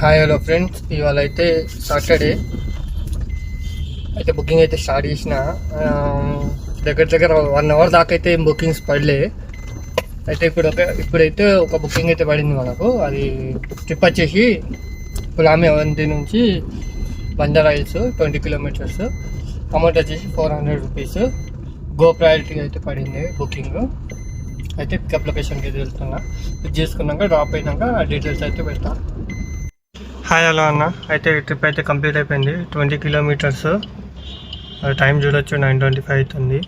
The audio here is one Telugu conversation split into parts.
హాయ్ హలో ఫ్రెండ్స్, ఇవాళ అయితే సాటర్డే అయితే బుకింగ్ అయితే స్టార్ట్ చేసిన. దగ్గర 1 అవర్ దాకా అయితే ఏం బుకింగ్స్ పడలే. అయితే ఇప్పుడైతే ఒక బుకింగ్ అయితే పడింది మనకు. అది ట్రిప్ వచ్చేసి పులామి అవంతి నుంచి బంజారా హిల్స్ 20 కిలోమీటర్స్. అమౌంట్ వచ్చేసి 400 రూపీస్. గో ప్రయారిటీ అయితే పడింది బుకింగ్. అయితే పికప్ లొకేషన్కి అయితే వెళ్తున్నా. పిక్ చేసుకున్నాక డ్రాప్ అయినాక డీటెయిల్స్ అయితే పెడతా. హాయ్ హలో అన్న, అయితే ట్రిప్ అయితే కంప్లీట్ అయిపోయింది. 20 కిలోమీటర్స్. టైం చూడొచ్చు 9:25 అవుతుంది.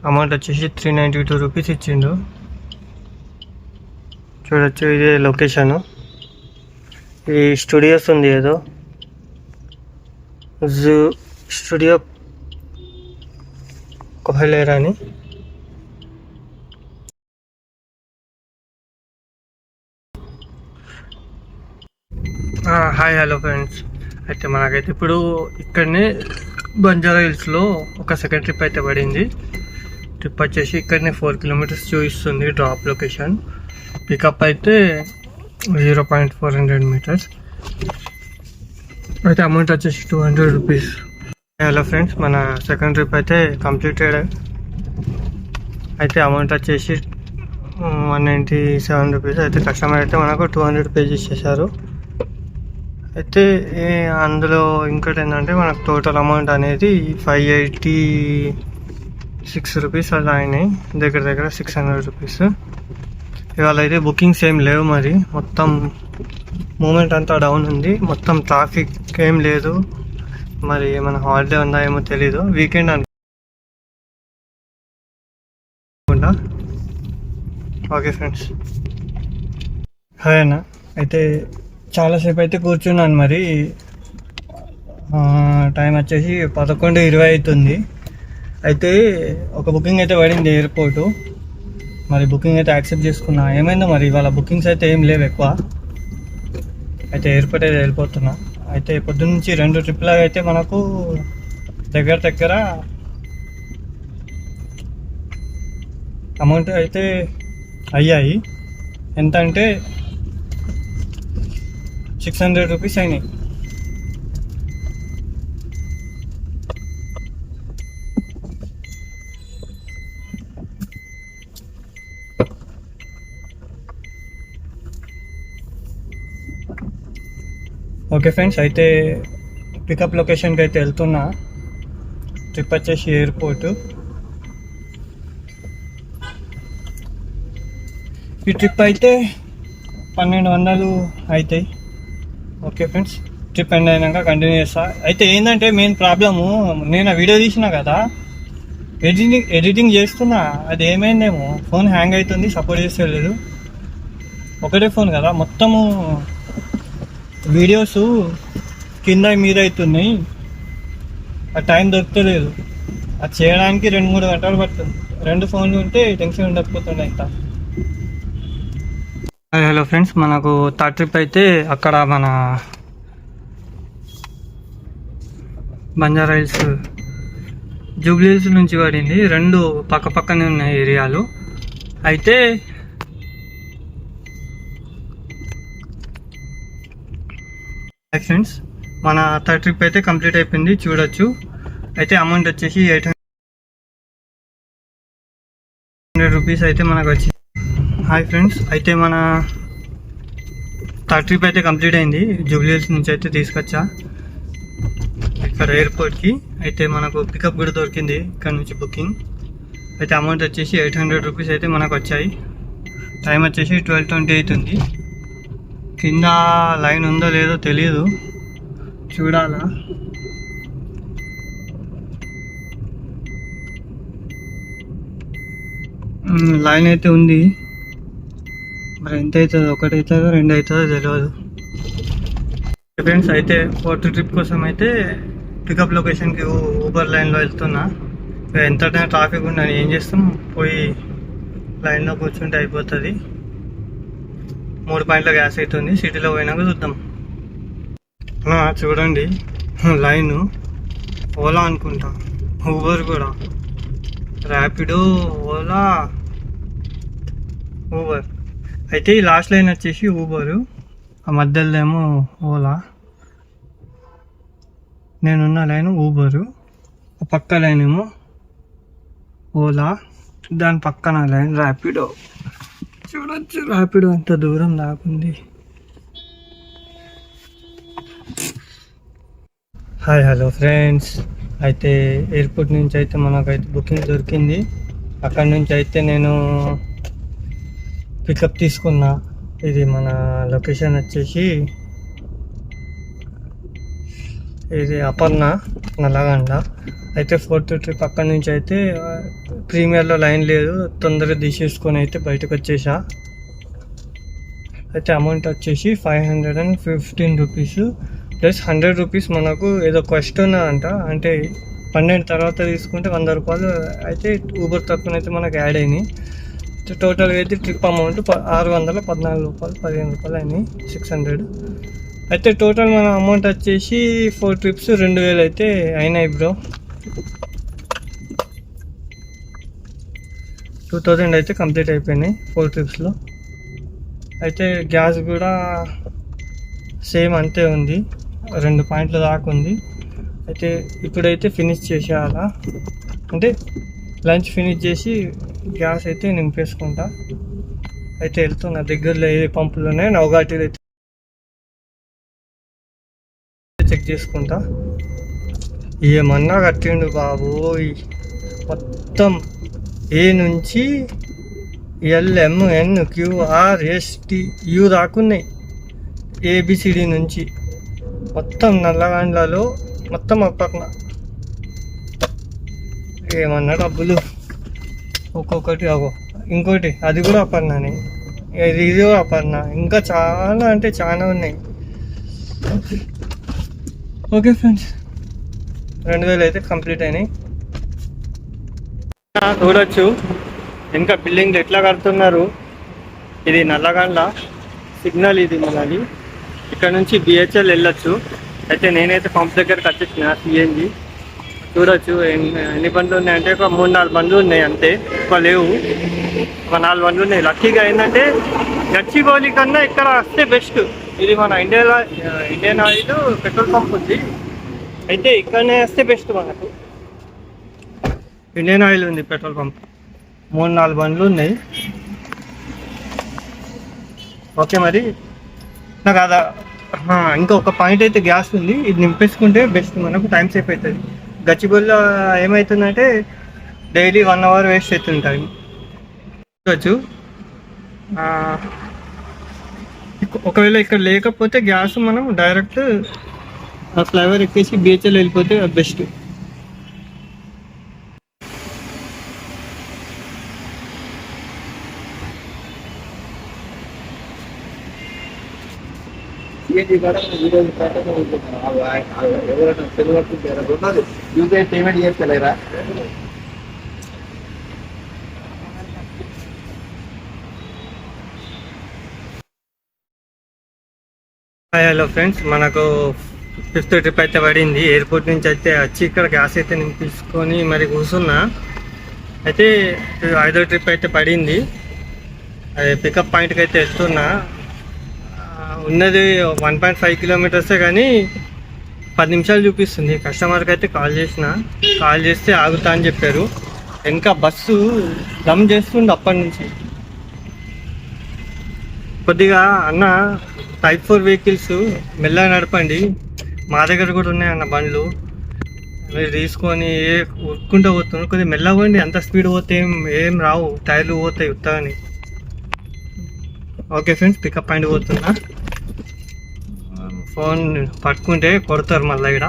అమౌంట్ వచ్చేసి 392 రూపీస్ ఇచ్చిండు. చూడొచ్చు, ఇదే లొకేషను. ఈ స్టూడియోస్ ఉంది, ఏదో జూ స్టూడియో కోహలేరా అని. హాయ్ హలో ఫ్రెండ్స్, అయితే మనకైతే ఇప్పుడు ఇక్కడనే బంజారా హిల్స్లో ఒక సెకండ్ ట్రిప్ అయితే పడింది. ట్రిప్ వచ్చేసి ఇక్కడనే 4 కిలోమీటర్స్ చూపిస్తుంది డ్రాప్ లొకేషన్. పికప్ అయితే 0.400 మీటర్స్. అయితే అమౌంట్ వచ్చేసి 200 రూపీస్. హలో ఫ్రెండ్స్, మన సెకండ్ ట్రిప్ అయితే కంప్లీటెడ్. అయితే అమౌంట్ వచ్చేసి 197 రూపీస్. అయితే కస్టమర్ అయితే మనకు 200 పే చేసేసారు. అయితే అందులో ఇంకోటి ఏంటంటే మనకు టోటల్ అమౌంట్ అనేది 586 రూపీస్ అలా అయినాయి. దగ్గర 600 రూపీస్. ఇవాళ అయితే బుకింగ్స్ ఏం లేవు. మరి మొత్తం మూమెంట్ అంతా డౌన్ ఉంది. మొత్తం ట్రాఫిక్ ఏం లేదు. మరి ఏమైనా హాలిడే ఉందా ఏమో తెలీదు. వీకెండ్ అనుకుంటా. ఓకే ఫ్రెండ్స్, హాయ్ అన్న. అయితే చాలాసేపు అయితే కూర్చున్నాను. మరి టైం వచ్చేసి 11:20 అవుతుంది. అయితే ఒక బుకింగ్ అయితే పడింది ఎయిర్పోర్టు. మరి బుకింగ్ అయితే యాక్సెప్ట్ చేసుకున్నా. ఏమైందో మరి ఇవాళ బుకింగ్స్ అయితే ఏం లేవు ఎక్కువ. అయితే ఎయిర్పోర్ట్ అయితే వెళ్ళిపోతున్నా. అయితే పొద్దున్న నుంచి 2 ట్రిప్లాగా అయితే మనకు దగ్గర అమౌంట్ అయితే అయ్యాయి. ఎంత అంటే 600 రూపీస్ అయినాయి. ఓకే ఫ్రెండ్స్, అయితే పికప్ లొకేషన్కి అయితే వెళ్తున్నా. ట్రిప్ వచ్చేసి ఎయిర్పోర్టు. ఈ ట్రిప్ అయితే 1200 అవుతాయి. ఓకే ఫ్రెండ్స్, ట్రిప్ ఎండ్ అయినాక కంటిన్యూ చేస్తా. అయితే ఏంటంటే మెయిన్ ప్రాబ్లము, నేను ఆ వీడియో తీసినా కదా, ఎడిటింగ్ చేస్తున్నా. అది ఏమైందేమో ఫోన్ హ్యాంగ్ అవుతుంది, సపోర్ట్ చేస్తలేదు. ఒకటే ఫోన్ కదా, మొత్తము వీడియోస్ కింద మీద అవుతున్నాయి. ఆ టైం దొరకలేదు. అది చేయడానికి 2-3 గంటలు పడుతుంది. 2 ఫోన్లు ఉంటే టెన్షన్ ఉండకపోతుండే ఇంత. హలో ఫ్రెండ్స్, మనకు థర్డ్ ట్రిప్ అయితే అక్కడ మన బంజారా హిల్స్ జూబ్లీ హిల్స్ నుంచి పడింది. 2 పక్కనే ఉన్నాయి ఏరియాలు. అయితే ఫ్రెండ్స్, మన థర్డ్ ట్రిప్ అయితే కంప్లీట్ అయిపోయింది. చూడొచ్చు. అయితే అమౌంట్ వచ్చేసి 800 రూపీస్ అయితే మనకు వచ్చింది. హాయ్ ఫ్రెండ్స్, అయితే మన థర్డ్ ట్రిప్ అయితే కంప్లీట్ అయింది. జూబ్లీ హిల్స్ నుంచి అయితే తీసుకొచ్చా ఇక్కడ ఎయిర్పోర్ట్కి. అయితే మనకు పికప్ కూడా దొరికింది ఇక్కడ నుంచి బుకింగ్. అయితే అమౌంట్ వచ్చేసి 800 రూపీస్ అయితే మనకు వచ్చాయి. టైం వచ్చేసి 12:20 అవుతుంది. కింద లైన్ ఉందో లేదో తెలియదు, చూడాలా. లైన్ అయితే ఉంది. మరి ఎంత అవుతుందో, 1 అవుతుందో 2 అవుతుందో తెలియదు. ఫ్రెండ్స్, అయితే ఫోర్త్ ట్రిప్ కోసం అయితే పికప్ లొకేషన్కి ఊబర్ లైన్లో వెళ్తున్నా. ఎంత ట్రాఫిక్ ఉందని ఏం చేస్తాం, పోయి లైన్లో కూర్చుంటే అయిపోతుంది. 3 పాయింట్ల గ్యాస్ అవుతుంది. సిటీలో పోయినాక చూద్దాం. చూడండి లైను. ఓలా అనుకుంటా, ఊబర్ కూడా, ర్యాపిడో, ఓలా, ఊబర్. అయితే ఈ లాస్ట్ లైన్ వచ్చేసి ఊబరు. ఆ మధ్యలో ఏమో ఓలా, నేనున్న లైన్ ఊబరు, ఆ పక్క లైన్ ఏమో ఓలా, దాని పక్కన లైన్ ర్యాపిడో. చూడొచ్చు ర్యాపిడో ఎంత దూరం దాకుంది. హాయ్ హలో ఫ్రెండ్స్, అయితే ఎయిర్పోర్ట్ నుంచి అయితే మనకైతే బుకింగ్ దొరికింది. అక్కడ నుంచి అయితే నేను పికప్ తీసుకున్నా. ఇది మన లొకేషన్ వచ్చేసి ఇది అపర్ణ, నల్లగండ. అయితే 4th ట్రిప్ అక్కడి నుంచి అయితే ప్రీమియర్లో లైన్ లేదు, తొందరగా తీసేసుకొని అయితే బయటకు వచ్చేసా. అయితే అమౌంట్ వచ్చేసి 515 రూపీస్ ప్లస్ 100 రూపీస్ మనకు ఏదో క్వశ్చన్ అంట, అంటే 12 తర్వాత తీసుకుంటే 100 రూపాయలు అయితే ఊబర్ తరఫున అయితే మనకు యాడ్ అయినాయి. టోటల్గా అయితే ట్రిప్ అమౌంట్ 614 రూపాయలు, 15 రూపాయలు అయినాయి, 600. అయితే టోటల్ మన అమౌంట్ వచ్చేసి 4 ట్రిప్స్ 2000 అయితే అయినాయి బ్రో. 2000 అయితే కంప్లీట్ అయిపోయినాయి 4 ట్రిప్స్లో. అయితే గ్యాస్ కూడా సేమ్ అంతే ఉంది, 2 పాయింట్ల దాకా ఉంది. అయితే ఇప్పుడైతే ఫినిష్ చేసేయాలా, అంటే లంచ్ ఫినిష్ చేసి గ్యాస్ అయితే నింపేసుకుంటా. అయితే వెళ్తున్నా, దగ్గరలో ఏ పంపులు ఉన్నాయి నవఘాటీలు అయితే చెక్ చేసుకుంటా. ఏమన్నా కట్టిండు బాబోయ్, మొత్తం ఏ నుంచి LMNQRSTU దాకున్నాయి, ABCD నుంచి మొత్తం నల్లగండ్లలో మొత్తం అప్పట్న. ఏమన్నా డబ్బులు ఒక్కొక్కటి అగో, ఇంకోటి అది కూడా అపర్ణనే, ఇది కూడా అపర్ణ, ఇంకా చాలా అంటే చాలా ఉన్నాయి. ఓకే ఫ్రెండ్స్, 2000 అయితే కంప్లీట్ అయినాయి. చూడొచ్చు ఇంకా బిల్డింగ్లు ఎట్లా కడుతున్నారు. ఇది నల్లగండ్ల సిగ్నల్, ఇది మనది. ఇక్కడ నుంచి BHL వెళ్ళొచ్చు. అయితే నేనైతే పంప్ దగ్గరకు వచ్చేసిన CNG. చూడొచ్చు ఎన్ని బండ్లు ఉన్నాయంటే ఒక 3-4 బండ్లు ఉన్నాయి అంతే, ఎక్కువ లేవు. ఒక 4 బండ్లు ఉన్నాయి. లక్కీగా ఏంటంటే గచ్చిబౌలి కన్నా ఇక్కడ వస్తే బెస్ట్. ఇది మన ఇండియన్ ఆయిల్ పెట్రోల్ పంప్ ఉంది, అయితే ఇక్కడనే వస్తే బెస్ట్. మనకు ఇండియన్ ఆయిల్ ఉంది పెట్రోల్ పంప్, 3-4 బండ్లు ఉన్నాయి. ఓకే మరి నాకు అదా ఇంకొక పాయింట్ అయితే గ్యాస్ ఉంది, ఇది నింపేసుకుంటే బెస్ట్, మనకు టైం సేఫ్ అవుతుంది. గచ్చిబౌలిలో ఏమవుతుందంటే డైలీ 1 అవర్ వేస్ట్ అవుతుంటాయి. చూడవచ్చు ఒకవేళ ఇక్కడ లేకపోతే గ్యాస్ మనం డైరెక్ట్ ఫ్లైఓవర్ ఎక్కేసి BHL వెళ్ళిపోతే బెస్ట్. యూపీఐ పేమెంట్ చేస్తలేరా? హలో ఫ్రెండ్స్, మనకు 5th ట్రిప్ అయితే పడింది. ఎయిర్పోర్ట్ నుంచి అయితే వచ్చి ఇక్కడ గ్యాస్ అయితే నేను తీసుకొని మరి కూర్చున్నా. అయితే 5వ ట్రిప్ అయితే పడింది. అది పికప్ పాయింట్కి అయితే వెళ్తున్నా. ఉన్నది 1.5 కిలోమీటర్సే, కానీ 10 నిమిషాలు చూపిస్తుంది. కస్టమర్కి అయితే కాల్ చేస్తే ఆగుతా అని చెప్పారు. ఇంకా బస్సు దమ్ చేస్తుండే అప్పటి నుంచి. కొద్దిగా అన్న Type 4 వెహికల్స్ మెల్లగా నడపండి, మా దగ్గర కూడా ఉన్నాయన్న బండ్లు, మీరు తీసుకొని ఉరుక్కుంటూ పోతున్నారు, కొద్దిగా మెల్లగా పోండి. అంత స్పీడ్ పోతే ఏం రావు, టైర్లు పోతాయి ఉత్తగాని. ఓకే ఫ్రెండ్స్, పికప్ పాయింట్ పోతున్నా. ఫోన్ పట్టుకుంటే కొడతారు మళ్ళీ ఇక్కడ.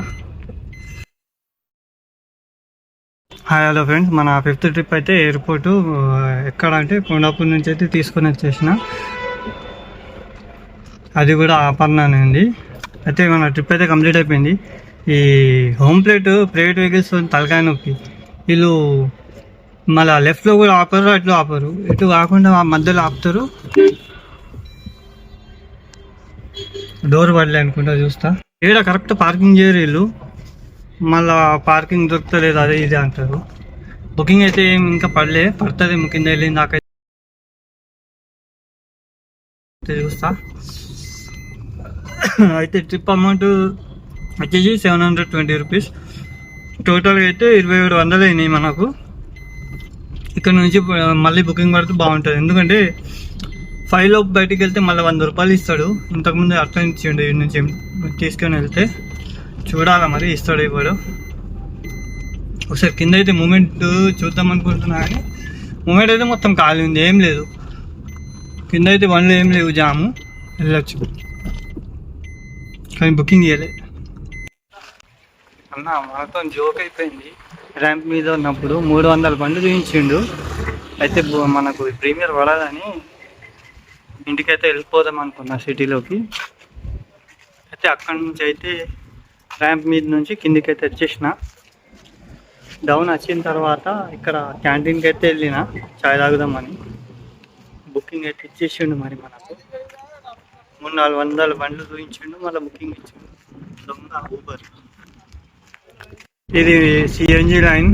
హలో ఫ్రెండ్స్, మన 5th ట్రిప్ అయితే ఎయిర్పోర్టు ఎక్కడ అంటే కొండాపూర్ నుంచి అయితే తీసుకొని వచ్చేసిన. అది కూడా అపర్ణనే ఉంది. అయితే మన ట్రిప్ అయితే కంప్లీట్ అయిపోయింది. ఈ హోమ్ ప్రైవేట్ వెహికల్స్ తలకాయ నొప్పి. వీళ్ళు మళ్ళీ లెఫ్ట్లో కూడా ఆపరు, అట్లు ఆపరు, ఇటు కాకుండా మధ్యలో ఆపుతారు. డోర్ పడలే అనుకుంటా, చూస్తా. ఇక్కడ కరెక్ట్ పార్కింగ్ చేయరు వీళ్ళు, మళ్ళీ పార్కింగ్ దొరుకుతలేదు, అదే ఇదే అంటారు. బుకింగ్ అయితే ఇంకా పడుతుంది కింద వెళ్ళింది దాకా చూస్తా. అయితే ట్రిప్ అమౌంట్ వచ్చేసి 720 రూపీస్. టోటల్గా అయితే 2700 అయినాయి మనకు. ఇక్కడ నుంచి మళ్ళీ బుకింగ్ పడితే బాగుంటుంది, ఎందుకంటే 5 లోపు బయటికి వెళ్తే మళ్ళీ 100 రూపాయలు ఇస్తాడు. ఇంతకుముందు అట్లా ఇచ్చిండు, ఇటు నుంచి తీసుకొని వెళ్తే. చూడాలా మరి ఇస్తాడు ఇవ్వడు. ఒకసారి కింద అయితే మూమెంట్ చూద్దాం అనుకుంటున్నా, కానీ మూమెంట్ అయితే మొత్తం ఖాళీ ఉంది, ఏం లేదు. కింద అయితే బండ్లు ఏం లేవు, జాము, వెళ్ళొచ్చు. కానీ బుకింగ్ ఇవ్వలే అన్న. మనతో జోక్ అయిపోయింది. ర్యాంప్ మీద ఉన్నప్పుడు 300 బండ్లు చూపించిండు. అయితే మనకు ప్రీమియర్ పడదని ఇంటికైతే వెళ్ళిపోదాం అనుకున్నా సిటీలోకి. అయితే అక్కడి నుంచి అయితే ర్యాంప్ మీద నుంచి కిందికి అయితే వచ్చేసిన. డౌన్ వచ్చిన తర్వాత ఇక్కడ క్యాంటీన్కి అయితే వెళ్ళిన చాయ్ తాగుదామని. బుకింగ్ అయితే ఇచ్చేసిండు మరి మనకు. 300-400 బండ్లు చూపించిండు, మళ్ళీ బుకింగ్ ఇచ్చిండు. దొంగ ఊబర్. ఇది CNG line.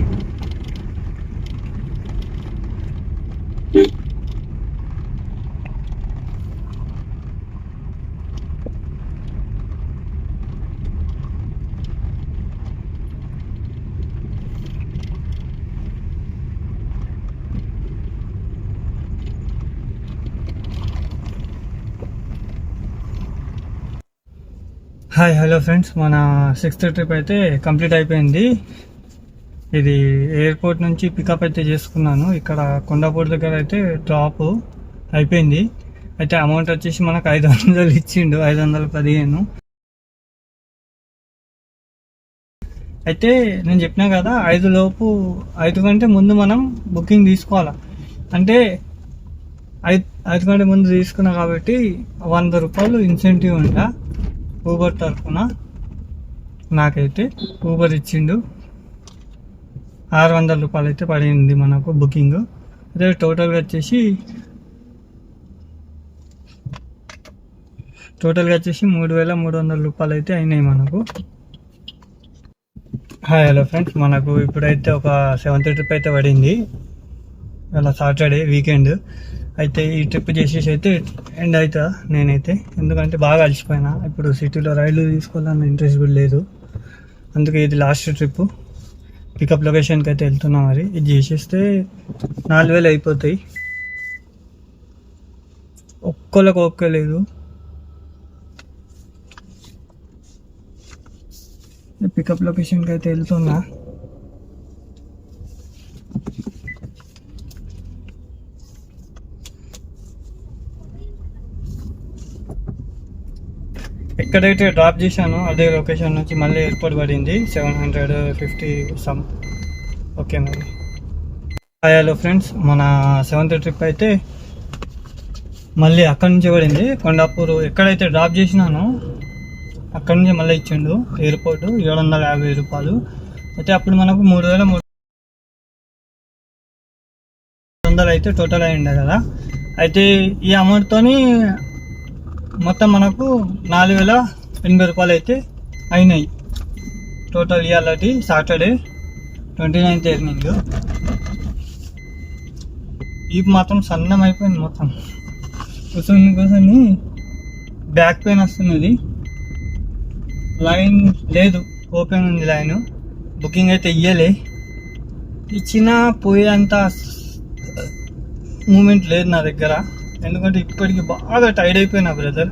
Hi, hello friends, మన 6th ట్రిప్ అయితే కంప్లీట్ అయిపోయింది. ఇది ఎయిర్పోర్ట్ నుంచి పికప్ అయితే చేసుకున్నాను. ఇక్కడ కొండాపూర్ దగ్గర అయితే డ్రాప్ అయిపోయింది. అయితే అమౌంట్ వచ్చేసి మనకు 500 ఇచ్చిండు, 515. అయితే నేను చెప్పినా కదా, 5 కంటే ముందు మనం బుకింగ్ తీసుకోవాలా. అంటే 5 కంటే ముందు తీసుకున్నా కాబట్టి 100 రూపాయలు ఇన్సెంటివ్ ఉంటా ఊబర్ తరఫున. నాకైతే ఊబర్ ఇచ్చిండు. 600 రూపాయలు అయితే పడింది మనకు బుకింగ్. అదే టోటల్గా వచ్చేసి 3300 రూపాయలు అయితే అయినాయి మనకు. హాయ్, హలో ఫ్రెండ్స్, మనకు ఇప్పుడైతే ఒక 7th ట్రిప్ అయితే పడింది. ఇలా సాటర్డే వీకెండ్ అయితే ఈ ట్రిప్ చేసేసి అయితే ఎండ్ అవుతా నేనైతే. ఎందుకంటే బాగా అలసిపోయినా. ఇప్పుడు సిటీలో రైళ్ళు తీసుకోవాలన్న ఇంట్రెస్ట్ కూడా లేదు. అందుకే ఇది లాస్ట్ ట్రిప్. పికప్ లొకేషన్కి అయితే వెళ్తున్నా. మరి ఇది చేసేస్తే 4000 అయిపోతాయి. ఒక్కళ్ళకి ఒక్కలేదు. పికప్ లొకేషన్కి అయితే వెళ్తున్నా. ఎక్కడైతే డ్రాప్ చేశానో అదే లొకేషన్ నుంచి మళ్ళీ ఎయిర్పోర్ట్ పడింది. 750 సమ్. ఓకే మరి. హాయ్, హలో ఫ్రెండ్స్, మన 7th ట్రిప్ అయితే మళ్ళీ అక్కడి నుంచి పడింది. కొండాపూర్ ఎక్కడైతే డ్రాప్ చేసినానో అక్కడి నుంచి మళ్ళీ ఇచ్చిండు ఎయిర్పోర్ట్. 750 రూపాయలు. అయితే అప్పుడు మనకు 3300 అయితే టోటల్ అయిండే కదా. అయితే ఈ అమౌంట్తోని మొత్తం మనకు 4080 రూపాయలు అయితే అయినాయి టోటల్. ఇవాళటి Saturday 29th evening. ఈ మాత్రం సన్నం అయిపోయింది మొత్తం. కూర్చొని బ్యాక్ పెయిన్ వస్తున్నది. లైన్ లేదు, ఓపెన్ ఉంది లైన్. బుకింగ్ అయితే ఇయ్యలే. ఇచ్చిన పోయేంత మూమెంట్ లేదు నా దగ్గర. ఎందుకంటే ఇప్పటికి బాగా టైర్డ్ అయిపోయినా బ్రదర్.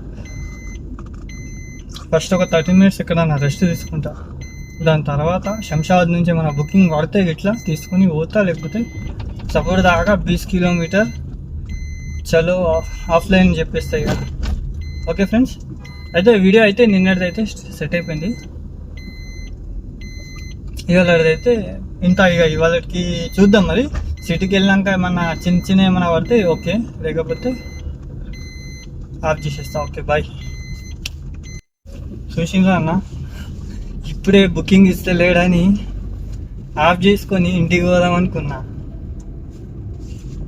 ఫస్ట్ ఒక 30 minutes ఇక్కడ నా రెస్ట్ తీసుకుంటా. దాని తర్వాత శంషాబాద్ నుంచి మన బుకింగ్ పడితే ఇట్లా తీసుకుని పోతా. లేకపోతే సపోర్ట్ దాకా 20 కిలోమీటర్ చలో ఆఫ్లైన్ చెప్పేస్తాయి కదా. ఓకే ఫ్రెండ్స్, అయితే వీడియో అయితే నిన్నటిదైతే సెట్ అయిపోయింది. ఇవాళదైతే ఇంత. ఇవాళకి చూద్దాం మరి. సిటీకి వెళ్ళాక ఏమన్నా చిన్న ఏమన్నా పడితే ఓకే, లేకపోతే ఆఫ్ చేసేస్తా. Okay, bye. చూసిండ్రా అన్న, ఇప్పుడే బుకింగ్ ఇస్తే లేడని ఆఫ్ చేసుకొని ఇంటికి పోదాం అనుకున్నా.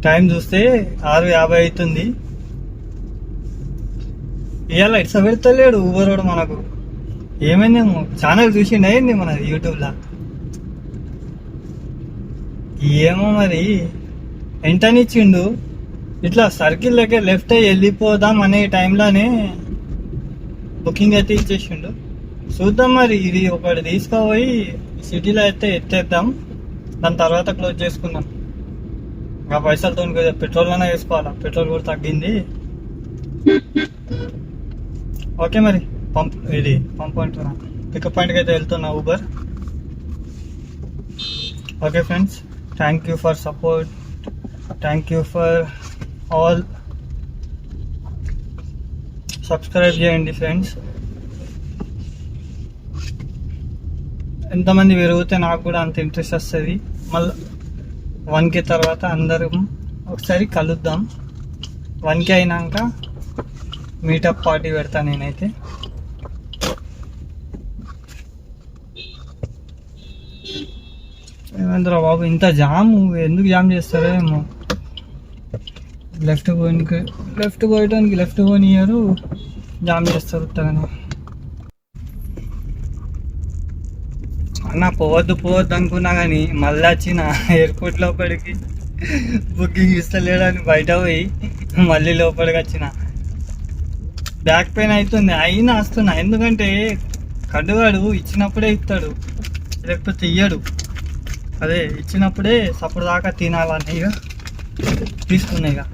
టైం చూస్తే 6:50 అవుతుంది. ఇవాళ ఇట్స్ పెడతలేడు ఊబర్ కూడా మనకు. ఏమైందేమో, ఛానల్ చూసిండు అయింది మన యూట్యూబ్లో. ఏమో మరి ఎంటనిచ్చిండు. ఇట్లా సర్కిల్ లెక్క లెఫ్ట్ అయ్యి వెళ్ళిపోదాం అనే టైంలోనే బుకింగ్ అయితే ఇచ్చేసిండు. చూద్దాం మరి, ఇది ఒకటి తీసుకుపోయి సిటీలో అయితే ఎత్తేద్దాం, దాని తర్వాత క్లోజ్ చేసుకుందాం. ఆ పైసలతో పెట్రోల్ అన్నా వేసుకోవాలా, పెట్రోల్ కూడా తగ్గింది. ఓకే మరి పంప్ అంటున్నా, పికప్ పాయింట్కి అయితే వెళ్తున్నా Uber. Okay friends, thank you for support, thank you for all. Subscribe చేయండి ఫ్రెండ్స్. ఎంతమంది పెరిగితే నాకు కూడా అంత ఇంట్రెస్ట్ వస్తుంది. మళ్ళీ 1K తర్వాత అందరం ఒకసారి కలుద్దాం. 1K అయినాక మీటప్ పార్టీ పెడతా నేనైతే. ఏమంటారా బాబు, ఇంత జాము ఎందుకు జామ్ చేస్తారో ఏమో. లెఫ్ట్ పోయటానికి లెఫ్ట్ పోనియరు, జామ్ చేస్తారు ఉత్తగానే. అన్న పోవద్దు అనుకున్నా కానీ మళ్ళీ వచ్చిన ఎయిర్పోర్ట్ లోపలికి బుకింగ్ ఇస్తలేడని బయట పోయి మళ్ళీ లోపలికి వచ్చిన. బ్యాక్ పెయిన్ అవుతుంది, అయినా వస్తున్నా. ఎందుకంటే కడుగాడు ఇచ్చినప్పుడే ఇస్తాడు, లేకపోతే ఇయ్యడు. అదే ఇచ్చినప్పుడే సప్పుడు దాకా తినాలని ఇక తీసుకున్నాయి. ఇక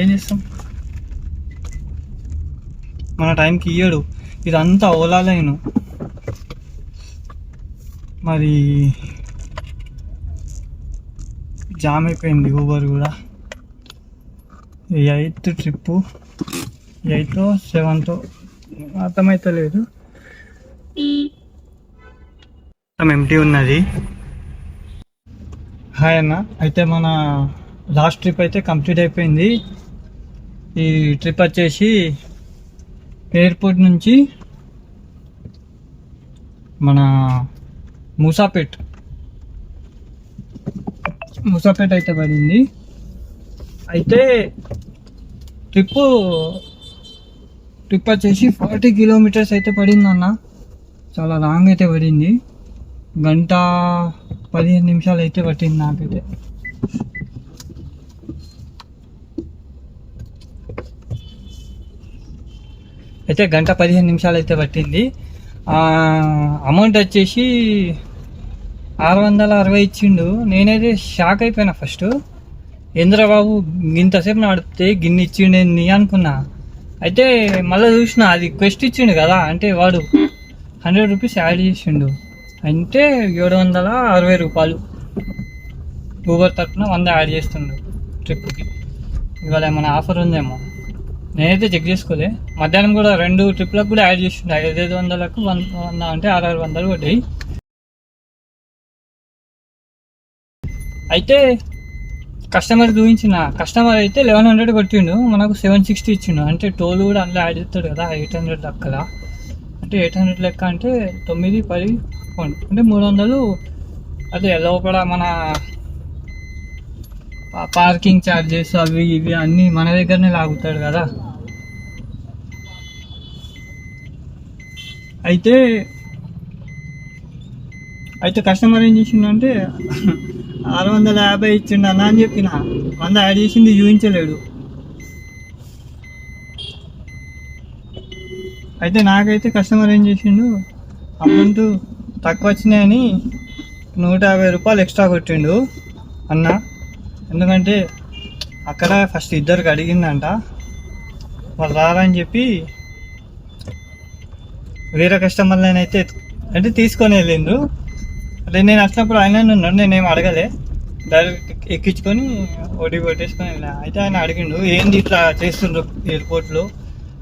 ఏం చేస్తాం, మన టైంకి ఇయ్యడు. ఇదంతా ఓలా లైను. మరి జామ్ అయిపోయింది ఊబర్ కూడా. 8th ట్రిప్పు, 8th 7th అర్థమైతలేదు. ఎంటీ ఉన్నది. హాయ్ అన్న, అయితే మన లాస్ట్ ట్రిప్ అయితే కంప్లీట్ అయిపోయింది. ఈ ట్రిప్ వచ్చేసి ఎయిర్పోర్ట్ నుంచి మన మూసాపేట్ అయితే పడింది. అయితే ట్రిప్ వచ్చేసి 40 కిలోమీటర్స్ అయితే పడింది అన్న. చాలా లాంగ్ అయితే పడింది. 1:15 అయితే పట్టింది నాకైతే. అయితే 1:15 అయితే పట్టింది. అమౌంట్ వచ్చేసి 660 ఇచ్చిండు. నేనైతే షాక్ అయిపోయినా. ఫస్ట్ ఇంద్రబాబు ఇంతసేపు నడిపితే గిన్ని ఇచ్చిండేంది అనుకున్నా. అయితే మళ్ళీ చూసిన అది క్వెస్ట్ ఇచ్చిండు కదా, అంటే వాడు 100 రూపీస్ యాడ్ చేసిండు. అంటే 760 రూపాయలు ఊబర్ తరఫున 100 యాడ్ చేస్తుండు ట్రిప్కి. ఇవాళ ఏమైనా ఆఫర్ ఉందేమో, నేనైతే చెక్ చేసుకోలే. మధ్యాహ్నం కూడా 2 ట్రిప్లకు కూడా యాడ్ చేసిండు. 500కు 100 అంటే 600 పడ్డాయి. అయితే కస్టమర్ చూపించిన కస్టమర్ అయితే 1100 కొట్టిండు, మనకు 760 ఇచ్చిండు. అంటే టోల్ కూడా అందులో యాడ్ చేస్తాడు కదా, 800 లెక్కల. అంటే 800 లెక్క అంటే 9, 10 అంటే 300. అదే లోపల మన పార్కింగ్ ఛార్జెస్ అవి ఇవి అన్నీ మన దగ్గరనే లాగుతాడు కదా. అయితే కస్టమర్ ఏం చేసిండంటే 650 ఇచ్చిండు అన్న అని చెప్పిన. 100 యాడ్ చేసింది చూపించలేడు. అయితే నాకైతే కస్టమర్ ఏం చేసిండు, అమౌంట్ తక్కువ వచ్చినాయని 150 రూపాయలు ఎక్స్ట్రా కొట్టిండు అన్న. ఎందుకంటే అక్కడ ఫస్ట్ ఇద్దరికి అడిగిందంట, వాళ్ళు రారని చెప్పి వేరే కస్టమర్లను అయితే అంటే తీసుకొని వెళ్ళిండ్రు. అంటే నేను వచ్చినప్పుడు ఆయన ఉన్నాడు, నేనేం అడగలే, డైరెక్ట్ ఎక్కించుకొని ఒడి కొట్టేసుకొని వెళ్ళా. అయితే ఆయన అడిగిండు, ఏంది ఇట్లా చేస్తుండ్రు ఎయిర్పోర్ట్లో,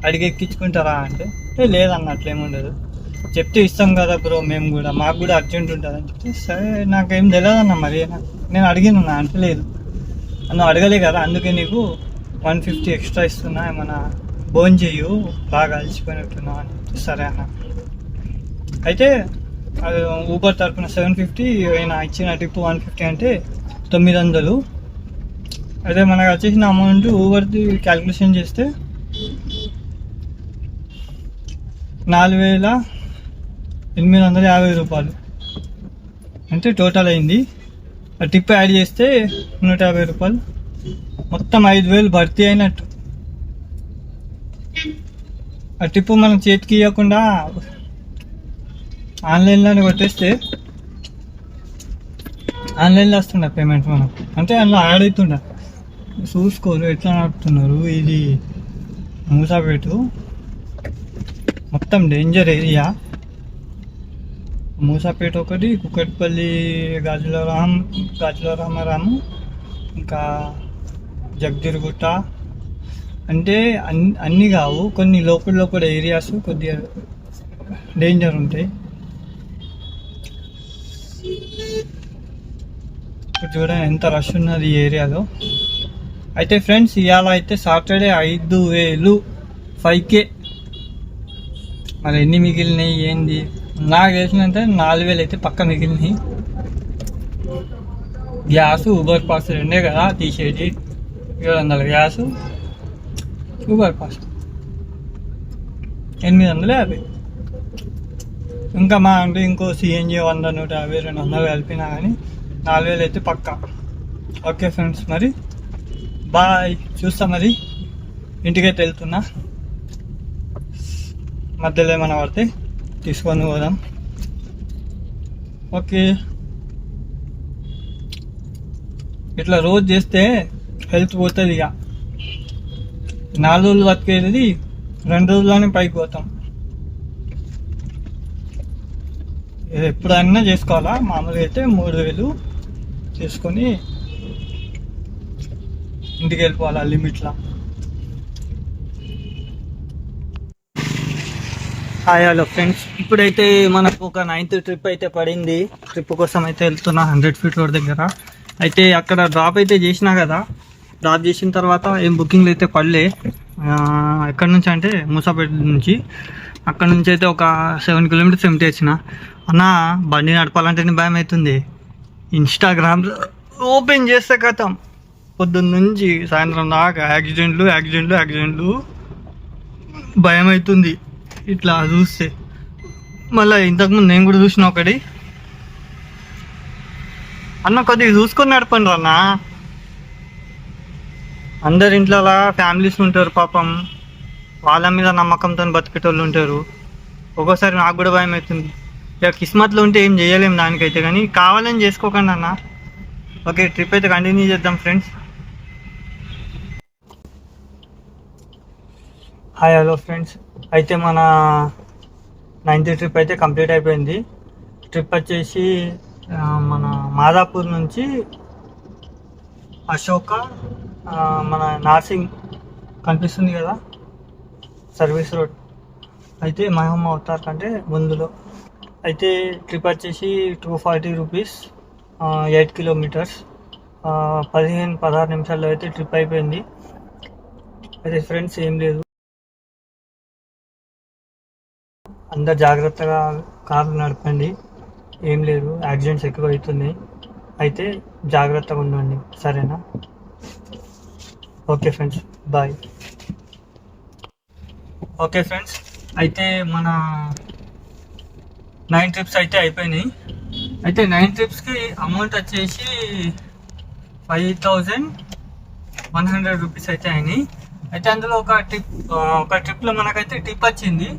అడిగి ఎక్కించుకుంటారా అంటే లేదన్నట్లేముండదు, చెప్తే ఇస్తాం కదా బ్రో, మేము కూడా మాకు కూడా అర్జెంట్ ఉంటుంది అని చెప్తే, సరే నాకేం తెలియదు అన్న. మరి నేను అడిగినా అంటే లేదు, నువ్వు అడగలే కదా, అందుకే నీకు 150 ఎక్స్ట్రా ఇస్తున్నా, ఏమన్నా భోజనం చెయ్యు, బాగా అలసిపోయినట్టున్నావు అని చెప్తే సరే అన్న. అయితే అది ఊబర్ తరఫున 750, ఆయన ఇచ్చిన టిప్ 150 అంటే 900. అయితే మనకు వచ్చేసిన అమౌంట్ ఊబర్ది క్యాలిక్యులేషన్ చేస్తే 4850 రూపాయలు అంటే టోటల్ అయింది. ఆ టిప్ యాడ్ చేస్తే 150 రూపాయలు, మొత్తం 5000 భర్తీ అయినట్టు. ఆ టిప్పు మనం చేతికి ఇవ్వకుండా ఆన్లైన్లోనే కొట్టేస్తే ఆన్లైన్లో వస్తుండ పేమెంట్ మనం, అంటే అందులో యాడ్ అవుతుండ. చూసుకోరు ఎట్లా నడుపుతున్నారు. ఇది మూసాపేట మొత్తం డేంజర్ ఏరియా. మూసాపేట ఒకటి, కుక్కట్పల్లి, గాజుల రామారాము, ఇంకా జగదిరుగుట్ట, అంటే అన్నీ కావు, కొన్ని లోపల ఏరియాస్ కొద్దిగా డేంజర్ ఉంటాయి. ఇప్పుడు చూడండి ఎంత రష్ ఉన్నది ఈ ఏరియాలో. అయితే ఫ్రెండ్స్ ఇవాళ అయితే సాటర్డే 5,000 5K. మరి ఎన్ని మిగిలినాయి ఏంది నాకు తెలిసినంత 4,000 అయితే పక్క మిగిలినాయి. గ్యాస్ ఊబర్ పాస్ రెండే కదా తీసేది. 700 గ్యాస్, ఊబర్ పాస్ 850. ఇంకా మా అంటే ఇంకో సిఎన్జి 100, 150, 200 కలిపినా కానీ 4,000 అయితే పక్కా. ఓకే ఫ్రెండ్స్, మరి బాయ్. చూస్తా మరి, ఇంటికైతే వెళ్తున్నా. మధ్యలో ఏమైనా పడితే తీసుకొని పోదాం. ఓకే, ఇట్లా రోజు చేస్తే హెల్త్ పోతుంది. ఇక 4 రోజులు బతికేది 2 రోజుల్లోనే పైకి పోతాం. ఇది ఎప్పుడైనా చేసుకోవాలా. మామూలుగా అయితే 3,000 చేసుకొని ఇంటికి వెళ్ళిపోవాలా లిమిట్లా. హాయ్ హలో ఫ్రెండ్స్, ఇప్పుడైతే మనకు ఒక 9th ట్రిప్ అయితే పడింది. ట్రిప్ కోసం అయితే వెళ్తున్నా 100 ఫీట్ రోడ్ దగ్గర. అయితే అక్కడ డ్రాప్ అయితే చేసినా కదా. డ్రాప్ చేసిన తర్వాత ఏం బుకింగ్లు అయితే పడలే. ఎక్కడి నుంచి అంటే మూసాపేట నుంచి. అక్కడ నుంచి అయితే ఒక 7 కిలోమీటర్స్ ఎంటీ వచ్చిన. అన్న బండి నడపాలంటేనే భయం అవుతుంది. ఇన్స్టాగ్రామ్ ఓపెన్ చేస్తే కథం పొద్దున్న నుంచి సాయంత్రం దాకా యాక్సిడెంట్లు భయం అవుతుంది ఇట్లా చూస్తే. మళ్ళీ ఇంతకుముందు నేను కూడా చూసిన ఒకటి. అన్న కొద్దిగా చూసుకొని నడపండి అన్న. అందరి ఇంట్లో ఫ్యామిలీస్ ఉంటారు పాపం, వాళ్ళ మీద నమ్మకంతో బతికేటోళ్ళు ఉంటారు. ఒక్కోసారి నాకు కూడా భయం అవుతుంది. ఇక కిస్మత్లో ఉంటే ఏం చేయలేము దానికైతే, కానీ కావాలని చేసుకోకండి అన్న. ఓకే, ట్రిప్ అయితే కంటిన్యూ చేద్దాం ఫ్రెండ్స్. హాయ్ హలో ఫ్రెండ్స్, అయితే మన 9th ట్రిప్ అయితే కంప్లీట్ అయిపోయింది. ట్రిప్ వచ్చేసి మన మాదాపూర్ నుంచి అశోక, మన నార్సింగ్ కనిపిస్తుంది కదా సర్వీస్ రోడ్, అయితే మహమ్మ అవతార్ కంటే ముందులో. అయితే ట్రిప్ వచ్చేసి 240 రూపీస్, 8 కిలోమీటర్స్, 15-16 నిమిషాల్లో అయితే ట్రిప్ అయిపోయింది. అయితే ఫ్రెండ్స్ ఏం లేదు, అందరు జాగ్రత్తగా కారు నడపండి. ఏం లేదు, యాక్సిడెంట్స్ ఎక్కువ అవుతున్నాయి. అయితే జాగ్రత్తగా ఉండండి, సరేనా? Okay friends, bye. Okay friends, అయితే మన 9 ట్రిప్స్ అయితే అయిపోయినాయి. అయితే 9 ట్రిప్స్కి అమౌంట్ వచ్చేసి 5,100 రూపీస్ అయితే అయినాయి. అయితే అందులో ఒక ట్రిప్లో మనకైతే టిప్ వచ్చింది.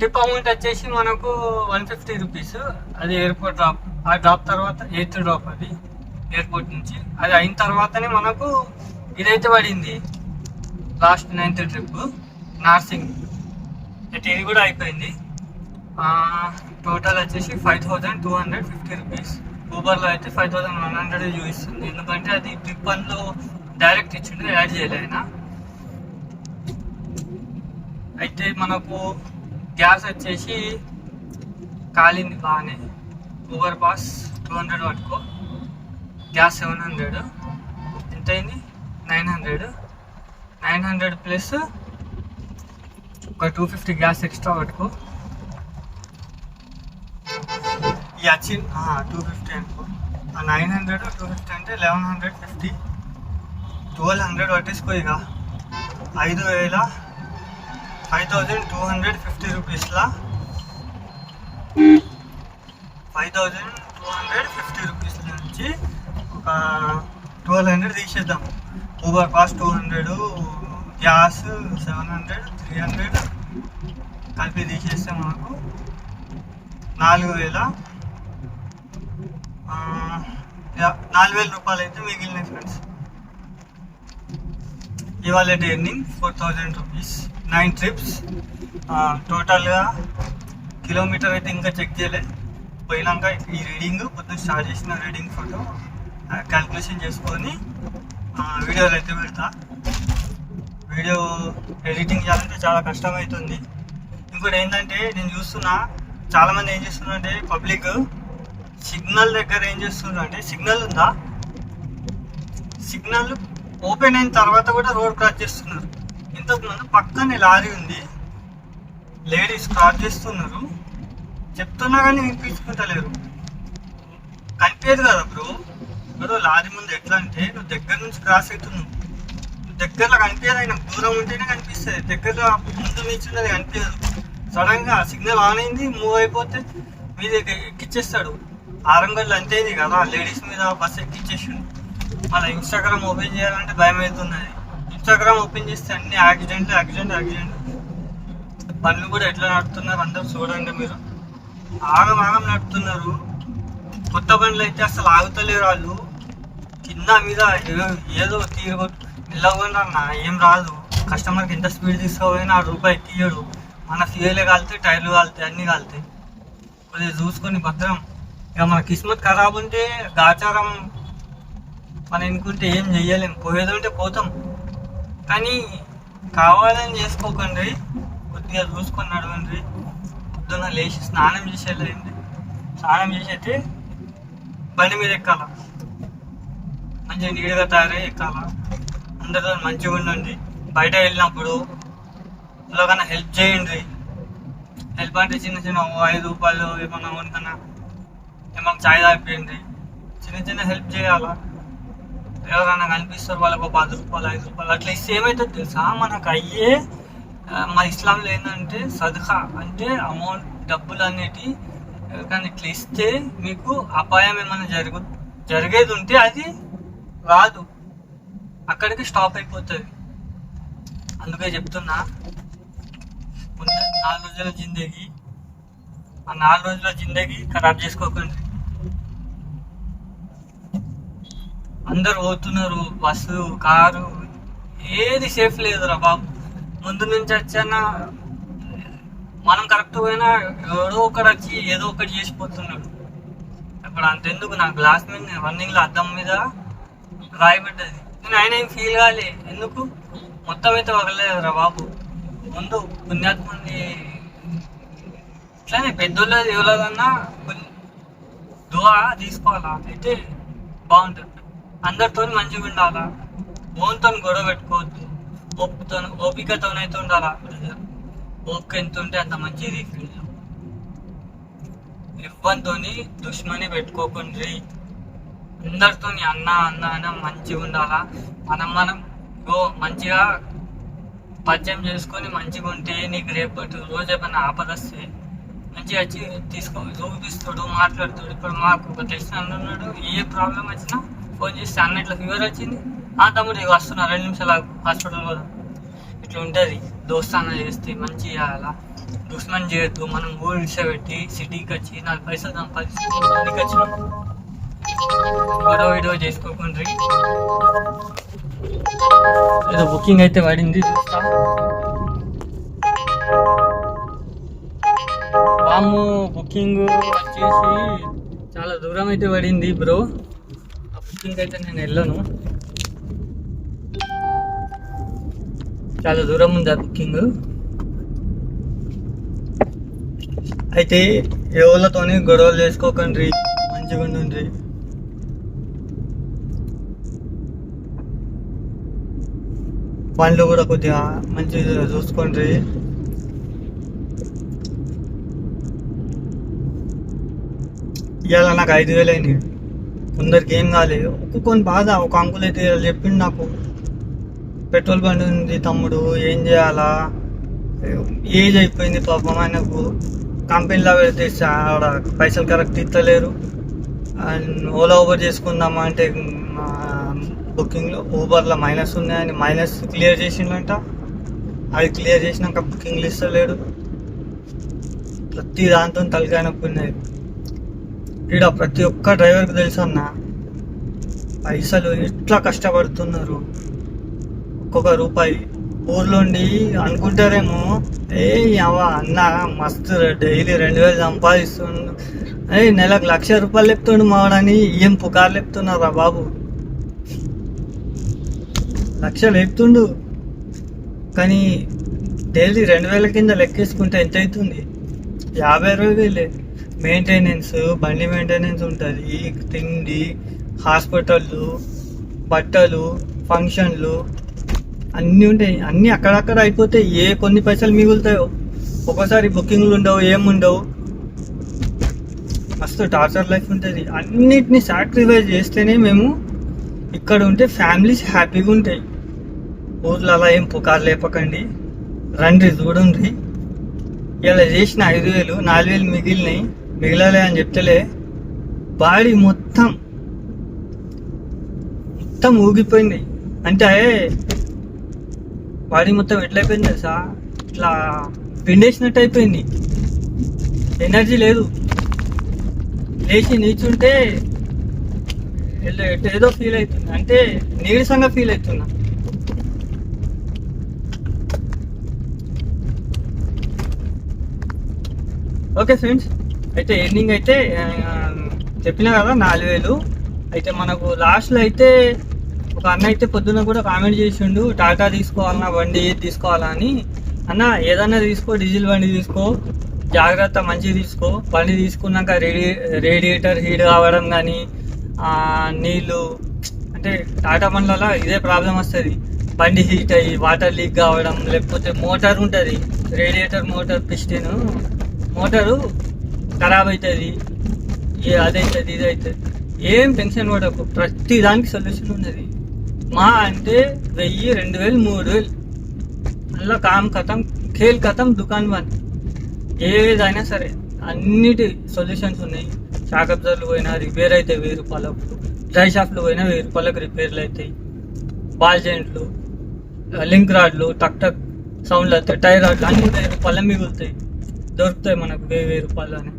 టిప్ అమౌంట్ వచ్చేసి మనకు 150 రూపీస్. అది ఎయిర్పోర్ట్ డ్రాప్. ఆ డ్రాప్ తర్వాత 8th డ్రాప్, అది ఎయిర్పోర్ట్ నుంచి. అది అయిన తర్వాతనే మనకు ఇదైతే పడింది, లాస్ట్ 9th ట్రిప్ నార్సింగ్. అయితే ఇది కూడా అయిపోయింది. టోటల్ వచ్చేసి 5,250 రూపీస్. ఊబర్లో అయితే 5,100 చూపిస్తుంది, ఎందుకంటే అది ట్రిప్ అందులో డైరెక్ట్ ఇచ్చిండు, యాడ్ చేయలే ఆయన. అయితే మనకు గ్యాస్ వచ్చేసి కాలింది బాగానే. ఊబర్ పాస్ 200 పట్టుకో, గ్యాస్ 700, ఎంత అయింది? 900 ప్లస్ ఒక 250 గ్యాస్ ఎక్స్ట్రా పట్టుకో. ఈ వచ్చి 250 అనుకో. 900 250 అంటే 1150, 1200 పట్టేసుకో. ఇక 5,250 రూపీస్లా 5,250 రూపీస్ నుంచి ఒక 1,200 తీసేద్దాం. ఊబర్ పాస్ 200, గ్యాస్ 700, 300 కలిపి తీసేస్తే మనకు 4,000 రూపాయలు అయితే మిగిలినాయి ఫ్రెండ్స్. ఇవాళ ఎర్నింగ్ 4,000 రూపీస్, 9 ట్రిప్స్. టోటల్గా కిలోమీటర్ అయితే ఇంకా చెక్ చేయలేదు. పోయినాక ఈ రీడింగ్ పొద్దున్న స్టార్ట్ చేసిన రీడింగ్ ఫోటో క్యాల్కులేషన్ చేసుకొని వీడియోలు అయితే పెడతా. వీడియో ఎడిటింగ్ చేయాలంటే చాలా కష్టమవుతుంది. ఇంకోటి ఏంటంటే నేను చూస్తున్నా చాలామంది ఏం చేస్తున్నారంటే పబ్లిక్ సిగ్నల్ దగ్గర ఏం చేస్తున్నారు అంటే సిగ్నల్ ఉందా, సిగ్నల్ ఓపెన్ అయిన తర్వాత కూడా రోడ్ క్రాస్ చేస్తున్నారు. ఇంతకుముందు పక్కనే లారీ ఉంది, లేడీస్ క్రాస్ చేస్తున్నారు, చెప్తున్నా కానీ వినిపించుకుంటలేరు. కనిపించదు కదా బ్రో. ఇప్పుడు లారీ ముందు ఎట్లా అంటే నువ్వు దగ్గర నుంచి క్రాస్ అవుతున్నావు, దగ్గరలో కనిపించదు, ఆయన దూరం ఉంటేనే కనిపిస్తుంది, దగ్గరలో ముందు నిల్చున్నది కనిపించదు. సడన్గా సిగ్నల్ ఆన్ అయింది, మూవ్ అయిపోతే మీద ఎక్కిచ్చేస్తాడు. ఆరంగల్లో అంతేది కదా, లేడీస్ మీద బస్సు ఎక్కిచ్చేసాడు. మళ్ళీ ఇన్స్టాగ్రామ్ ఓపెన్ చేయాలంటే భయం అవుతున్నది. ఇన్స్టాగ్రామ్ ఓపెన్ చేస్తే అన్ని యాక్సిడెంట్. బండ్లు కూడా ఎట్లా నడుపుతున్నారు అందరూ చూడండి మీరు, ఆగం నడుపుతున్నారు. కొత్త బండ్లు అయితే అసలు ఆగుతలేరు వాళ్ళు, కింద మీద ఏదో తీరుగొట్టు నిలవకుండా ఏం రాదు. కస్టమర్కి ఎంత స్పీడ్ తీసుకోపోయినా ₹1 తీయడు. మన ఫ్యూయలే కాలుతాయి, టైర్లు కాలుతాయి, అన్నీ కాలుతాయి. కొద్దిగా చూసుకొని భద్రం. ఇక మన కిస్మత్ ఖరాబ్ ఉంటే గాచారం మనం ఎన్నుకుంటే ఏం చెయ్యలేం, పోయేది ఉంటే పోతాం. కానీ కావాలని చేసుకోకండి, కొద్దిగా చూసుకొని నడవండి. పొద్దున్న లేచి స్నానం చేసి వెళ్ళండి, స్నానం చేసి అయితే బండి మీద ఎక్కాల, మంచిగా నీట్గా తయారై ఎక్కాల. అందరితో మంచిగా ఉండండి. బయట వెళ్ళినప్పుడు ఎవరికైనా హెల్ప్ చేయండి. హెల్ప్ అంటే చిన్న ₹5 ఏమన్నా ఎవరికన్నా ఏమన్నా చాయ్ తాగిపోయింది, చిన్న హెల్ప్ చేయాలా. ఎవరైనా కనిపిస్తారు వాళ్ళకు ₹10, ₹5 అట్లా ఇస్తే ఏమవుతుంది తెలుసా, మనకు అయ్యే మన ఇస్లాంలో ఏంటంటే సదకా అంటే అమౌంట్, డబ్బులు అనేటి కానీ ఇట్లా ఇస్తే మీకు అపాయం ఏమైనా జరిగేది ఉంటే అది రాదు, అక్కడికి స్టాప్ అయిపోతుంది. అందుకే చెప్తున్నా, ఉన్న 4 రోజుల జిందగీ, ఆ 4 రోజుల జిందగీ ఖరాబ్ చేసుకోకండి. అందరు పోతున్నారు, బస్సు, కారు, ఏది సేఫ్ లేదురా బాబు. ముందు నుంచి వచ్చానా మనం కరెక్ట్ పోయినా ఎవడో ఒకటి వచ్చి ఏదో ఒకటి చేసిపోతున్నాడు. ఇప్పుడు అంతెందుకు, నా గ్లాస్ మీద రన్నింగ్లో అద్దం మీద రాయబడ్డది, నేను ఆయన ఏం ఫీల్ కాలే. ఎందుకు మొత్తం అయితే వగలేదురా బాబు. ముందు పుణ్యాత్ముని ఇట్లానే పెద్దోళ్ళది ఎవరిదన్నా దువా తీసుకోవాలా, అయితే బాగుంటుంది. అందరితో మంచిగా ఉండాలా, ఓన్తో గొడవ పెట్టుకోవద్దు, ఓపికతోనైతే ఉండాలా. ఓపిక ఎంత ఉంటే అంత మంచిది. ఫీల్డ్లో ఎవరితో దుష్మని పెట్టుకోకుండా అందరితో అన్న మంచిగా ఉండాలా. మనం మంచిగా పరిచయం చేసుకొని మంచిగా ఉంటే నీకు రేపటి రోజు ఏమైనా ఆపదస్తే మంచిగా వచ్చి చూపిస్తాడు, మాట్లాడుతాడు. ఇప్పుడు మాకు ఒక తెలిసిన అన్న ఉన్నాడు, ఏ ప్రాబ్లం వచ్చినా ఫోన్ చేస్తే అన్న ఇట్లా ఫీవర్ వచ్చింది, తమ్ముడు ఇక వస్తున్నా 2 నిమిషాలు హాస్పిటల్ పోదాం. ఇట్లా ఉంటుంది. దోస్తాన చేస్తే మంచి చేయాలా, దుష్మన్ చేయొద్దు. మనం ఊరు విడిచిపెట్టి సిటీకి వచ్చి 4 పైసలు సంపాదించుకోవడానికి వచ్చినాం, గొడవ చేసుకోకుండా. ఏదో బుకింగ్ అయితే పడింది, చూస్తా. వాము బుకింగ్ వచ్చేసి చాలా దూరం అయితే పడింది బ్రో. ఆ బుకింగ్ అయితే నేను వెళ్ళను, చాలా దూరం ఉంది ఆ బుకింగ్. అయితే ఎవరితోని గొడవలు చేసుకోకండి, మంచిగా ఉండండి. పండ్లు కూడా కొద్దిగా మంచిగా చూసుకోండి. ఇవాళ నాకు 5,000 అయినాయి, కొందరికి ఏం కాలేదు. ఒక్కొక్కని బాధ. ఒక అంకుల్ అయితే చెప్పిండు నాకు, పెట్రోల్ బండి ఉంది తమ్ముడు, ఏం చేయాలా, ఏజ్ అయిపోయింది పాపం ఆయనకు, కంపెనీలో పెడితే ఆడ పైసలు కరెక్ట్ ఇస్తలేరు, ఓలా ఓవర్ చేసుకుందామా అంటే బుకింగ్లో. ఊబర్లో మైనస్ ఉన్నాయని మైనస్ క్లియర్ చేసిండంట. అది క్లియర్ చేసినాక బుకింగ్లు ఇస్తలేడు. ప్రతి దాంతో తలకాయ నొప్పి ఉన్నది. ఇక్కడ ప్రతి ఒక్క డ్రైవర్కి తెలుసు అన్న, పైసలు ఎట్లా కష్టపడుతున్నారు. ఒక్కొక్క రూపాయి ఊర్లోండి అనుకుంటారేమో, అన్న మస్తు డైలీ 2000 సంపాదిస్తుండు, నెలకు 1,00,000 రూపాయలు చెప్తుండు మావాడని ఏం పుకార్లు చెప్తున్నారా బాబు. 1,00,000 చెప్తుండు కానీ డైలీ 2,000 కింద లెక్కేసుకుంటే ఎంత అవుతుంది? 50,000 మెయింటెనెన్స్, బండి మెయింటెనెన్స్ ఉంటుంది, తిండి, హాస్పిటళ్ళు, బట్టలు, ఫంక్షన్లు అన్నీ ఉంటాయి. అన్నీ అక్కడక్కడ అయిపోతే కొన్ని పైసలు మిగులుతాయో. ఒక్కోసారి బుకింగ్లు ఉండవు, ఏముండవు, మస్తు టార్చర్ లైఫ్ ఉంటుంది. అన్నిటినీ సాక్రిఫైస్ చేస్తేనే మేము ఇక్కడ ఉంటే ఫ్యామిలీస్ హ్యాపీగా ఉంటాయి. ఊర్లో అలా ఏం పుకారు లేపకండి, రండి చూడండి. ఇలా చేసిన 5,000 4,000 మిగిలలే అని చెప్తలే బాడీ మొత్తం ఊగిపోయింది. అంటే బాడీ మొత్తం ఎట్లయిపోయింది తెలుసా, ఇట్లా పిండేసినట్టు అయిపోయింది. ఎనర్జీ లేదు. లేచి నీచుంటే ఏదో ఫీల్ అవుతుంది, అంటే నీరసంగా ఫీల్ అవుతున్నా. ఓకే ఫ్రెండ్స్, అయితే ఎండింగ్ అయితే చెప్పినా కదా 4,000. అయితే మనకు లాస్ట్లో అయితే ఒక అన్న అయితే పొద్దున్న కూడా కామెంట్ చేసిండు, టాటా తీసుకోవాలన్నా బండి ఏది తీసుకోవాలా అని. అన్న ఏదన్నా తీసుకో, డీజిల్ బండి తీసుకో, జాగ్రత్త మంచిగా తీసుకో. బండి తీసుకున్నాక రేడియేటర్ హీట్ కావడం కానీ, నీళ్ళు అంటే టాటా బండ్లలో ఇదే ప్రాబ్లం వస్తుంది. బండి హీట్ అయ్యి వాటర్ లీక్ కావడం, లేకపోతే మోటార్ ఉంటుంది, రేడియేటర్ మోటార్ పిస్టన్ మోటారు ఖరాబ్ అవుతుంది, అదవుతుంది ఇదవుతుంది. ఏం టెన్షన్ పడకు, ప్రతి దానికి సొల్యూషన్ ఉన్నది. మా అంటే 1,000, 2,000, 3,000 అలా కామ్ కథం, ఖేల్ కథం, దుకాన్ బంద్. ఏదైనా సరే అన్నిటి సొల్యూషన్స్ ఉన్నాయి. షాక్ అబ్జర్వ్లు పోయినా రిపేర్ అవుతాయి 1,000 రూపాయలకు, డ్రై షాప్లు పోయినా 1,000 రూపాయలకు రిపేర్లు అవుతాయి. బాల్ జాయింట్లు, లింక్ రాడ్లు, టక్ టక్ సౌండ్లు అవుతాయి, టైర్ రాడ్లు అన్ని 1,000 రూపాయలు మిగులుతాయి, దొరుకుతాయి మనకు 1,000 రూపాయలు అని.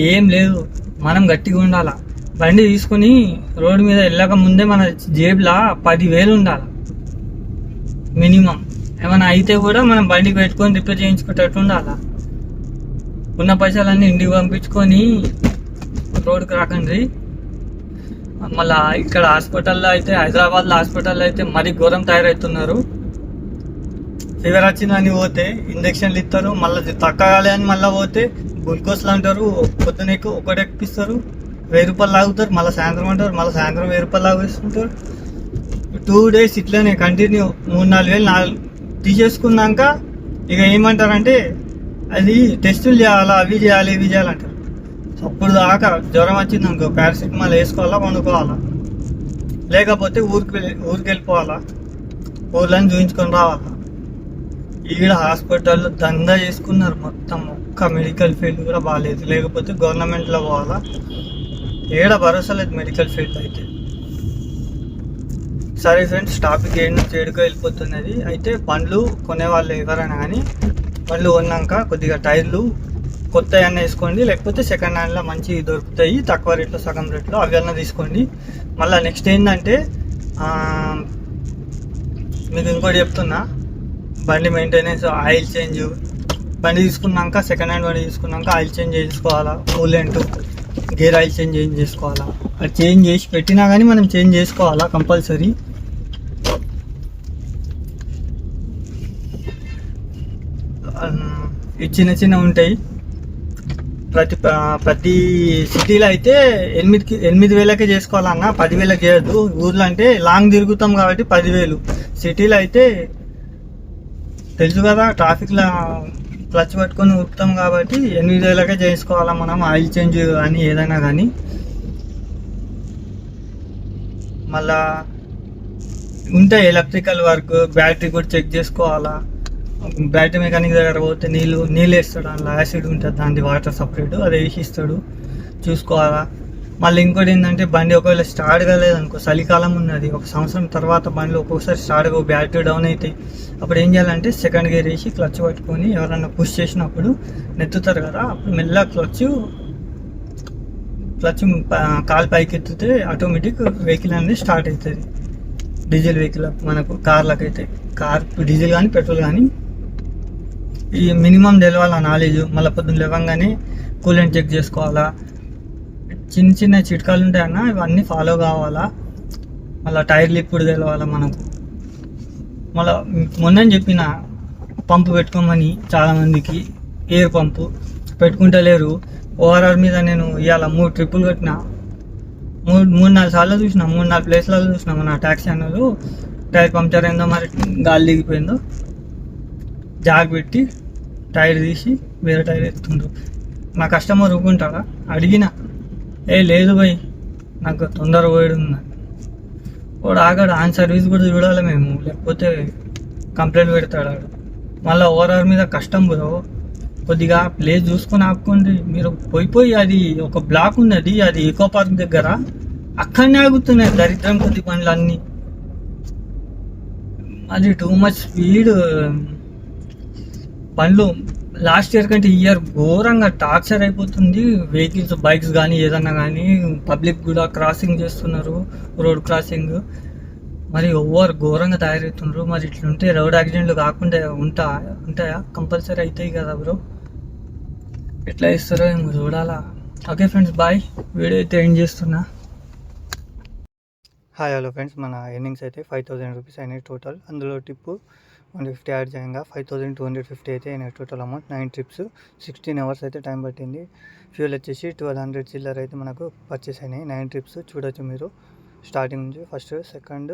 ఏం లేదు, మనం గట్టిగా ఉండాలా. బండి తీసుకుని రోడ్డు మీద వెళ్ళక ముందే మన జేబులో 10,000 ఉండాలి మినిమం. ఏమైనా అయితే కూడా మనం బండికి పెట్టుకొని రిపేర్ చేయించుకునేటట్టు ఉండాలా. ఉన్న పైసలన్నీ ఇంటికి పంపించుకొని రోడ్డుకి రాకండి. మళ్ళీ ఇక్కడ హాస్పిటల్లో అయితే, హైదరాబాద్లో హాస్పిటల్లో అయితే మరీ ఘోరం తయారవుతున్నారు. ఫీవర్ వచ్చిందని పోతే ఇంజక్షన్లు ఇస్తారు, మళ్ళీ తగ్గగాలి అని మళ్ళీ పోతే గ్లూకోజ్లు అంటారు, పొద్దున ఒకటి ఎక్కిస్తారు, 1,000 రూపాయలు లాగుతారు, మళ్ళీ సాయంత్రం అంటారు, మళ్ళీ సాయంత్రం 1,000 రూపాయలు లాగేస్తుంటారు. 2 days ఇట్లనే కంటిన్యూ 3-4 తీసేసుకున్నాక ఇక ఏమంటారంటే అది టెస్టులు చేయాలా, అవి చేయాలి ఇవి చేయాలంటారు. అప్పుడు దాకా జ్వరం వచ్చింది అనుకో, పారాసిటమాల్ వేసుకోవాలా, వండుకోవాలా, లేకపోతే ఊరికి వెళ్ళిపోవాలా, ఊర్లను చూపించుకొని రావాలా. ఈడ హాస్పిటల్లో దందా చేసుకున్నారు మొత్తం. ఒక్క మెడికల్ ఫీల్డ్ కూడా బాగాలేదు, లేకపోతే గవర్నమెంట్లో పోవాలా. ఏడ భరోసా లేదు మెడికల్ ఫీల్డ్ అయితే. సరే ఫ్రెండ్స్, టాపిక్ ఏడు నుంచి ఏడుకో వెళ్ళిపోతున్నది. అయితే బండ్లు కొనేవాళ్ళు ఎవరైనా కానీ బండ్లు కొన్నాక కొద్దిగా టైర్లు కొత్త అన్న వేసుకోండి, లేకపోతే సెకండ్ హ్యాండ్లో మంచి దొరుకుతాయి తక్కువ రేట్లో, సగం రేట్లో, అవి అన్న తీసుకోండి. మళ్ళీ నెక్స్ట్ ఏంటంటే మీకు ఇంకోటి చెప్తున్నా, బండి మెయింటెనెన్స్, ఆయిల్ చేంజ్. బండి తీసుకున్నాక, సెకండ్ హ్యాండ్ బండి తీసుకున్నాక ఆయిల్ చేంజ్ చేసుకోవాలా, కూలెంట్, గేర్ ఆయిల్ చేంజ్ చేసుకోవాలా. అది చేంజ్ చేసి పెట్టినా కానీ మనం చేంజ్ చేసుకోవాలా కంపల్సరీ. ఈ చిన్న చిన్న ఉంటాయి. ప్రతి సిటీలో అయితే 8,000కే చేసుకోవాలన్న, 10,000కి చేయొద్దు. ఊర్లో అంటే లాంగ్ తిరుగుతాం కాబట్టి 10,000. సిటీలో అయితే తెలుసు కదా, ట్రాఫిక్లో క్లచ్ పట్టుకొని ఉరుకుతాం కాబట్టి 8,000కే చేసుకోవాలా మనం ఆయిల్ చేంజ్ కానీ ఏదైనా కానీ. మళ్ళా ఉంటాయి ఎలక్ట్రికల్ వర్క్, బ్యాటరీ కూడా చెక్ చేసుకోవాలా. బ్యాటరీ మెకానిక్ దగ్గర పోతే నీళ్ళు వేస్తాడు, అందులో యాసిడ్ ఉంటుంది, దాని వాటర్ సపరేట్, అది వేసి ఇస్తాడు, చూసుకోవాలా. మళ్ళీ ఇంకోటి ఏంటంటే బండి ఒకవేళ స్టార్ట్ కాలేదనుకో, చలికాలం ఉన్నది, 1 సంవత్సరం తర్వాత బండ్లు ఒక్కొక్కసారి స్టార్ట్ కావు, బ్యాటరీ డౌన్ అవుతాయి. అప్పుడు ఏం చేయాలంటే సెకండ్ గేర్ వేసి క్లచ్ పట్టుకొని ఎవరన్నా పుష్ చేసినప్పుడు నెత్తుతారు కదా, అప్పుడు మెల్లగా క్లచ్ కాలు పైకి ఎత్తితే ఆటోమేటిక్ వెహికల్ అనేది స్టార్ట్ అవుతుంది. డీజిల్ వెహికల్ మనకు కార్లకు అయితే, కార్ డీజిల్ కానీ పెట్రోల్ కానీ ఈ మినిమం తెలవాలా నాలెడ్జ్. మళ్ళీ పొద్దున్న లేవంగానే కూలెంట్ చెక్ చేసుకోవాలా, చిన్న చిన్న చిట్కాలు ఉంటాయన్న, ఇవన్నీ ఫాలో కావాలా. మళ్ళీ టైర్లు ఇప్పుడు తెలవాలా మనకు. మళ్ళీ మొన్న చెప్పిన పంపు పెట్టుకోమని చాలామందికి, ఎయిర్ పంపు పెట్టుకుంటలేరు. ఓఆర్ఆర్ మీద నేను ఇవాళ 3 ట్రిప్పులు కట్టిన, 3-4 సార్లు చూసిన, 3-4 ప్లేస్లలో చూసిన. మన ట్యాక్సీ అన్నలు టైర్ పంక్చర్ అయిందో మరి గాలి దిగిపోయిందో జాగ్ పెట్టి టైర్ తీసి వేరే టైర్ ఎత్తుండ్రు. నా కస్టమర్ ఊరుకుంటాడా? అడిగిన, లేదు భయ్ నాకు తొందర పోయాడుందా, వాడు ఆగాడు. ఆన్ సర్వీస్ కూడా చూడాలి మేము, లేకపోతే కంప్లైంట్ పెడతాడు ఆడు. మళ్ళీ ఓఆర్ఆర్ మీద కష్టం బ్రో, కొద్దిగా ప్లేస్ చూసుకొని ఆపుకోండి. మీరు పోయి అది ఒక బ్లాక్ ఉన్నది, అది ఈకో పార్క్ దగ్గర, అక్కడనే ఆగుతున్నాయి దరిద్రం కొద్ది పనులు అన్నీ. అది టూ మచ్ స్పీడ్ బండ్లు. లాస్ట్ ఇయర్ కంటే ఈ ఇయర్ ఘోరంగా టార్చర్ అయిపోతుంది. వెహికల్స్, బైక్స్ కానీ ఏదన్నా కానీ, పబ్లిక్ కూడా క్రాసింగ్ చేస్తున్నారు, రోడ్ క్రాసింగ్. మరి ఓవర్ ఘోరంగా తయారవుతున్నారు. మరి ఇట్లుంటే రోడ్ యాక్సిడెంట్లు కాకుండా ఉంటాయా? కంపల్సరీ అవుతాయి కదా బ్రో. ఎట్లా ఇస్తారో ఏమో చూడాలా. Okay friends, bye. వీడియో అయితే ఎండ్ చేస్తున్నా. హాయ్ హలో ఫ్రెండ్స్, మన ఎర్నింగ్స్ అయితే 5,000 రూపీస్ అయినాయి టోటల్. అందులో టిప్పు 150 యాడ్ చేయంగా 5,250 అయితే అయినాయి టోటల్ అమౌంట్. 9 ట్రిప్స్, 16 అవర్స్ అయితే టైం పట్టింది. ఫ్యూల్ వచ్చేసి 1200 చిల్లర అయితే మనకు పర్చేస్ అయినాయి. 9 ట్రిప్స్ చూడొచ్చు మీరు, స్టార్టింగ్ నుంచి ఫస్ట్, సెకండ్,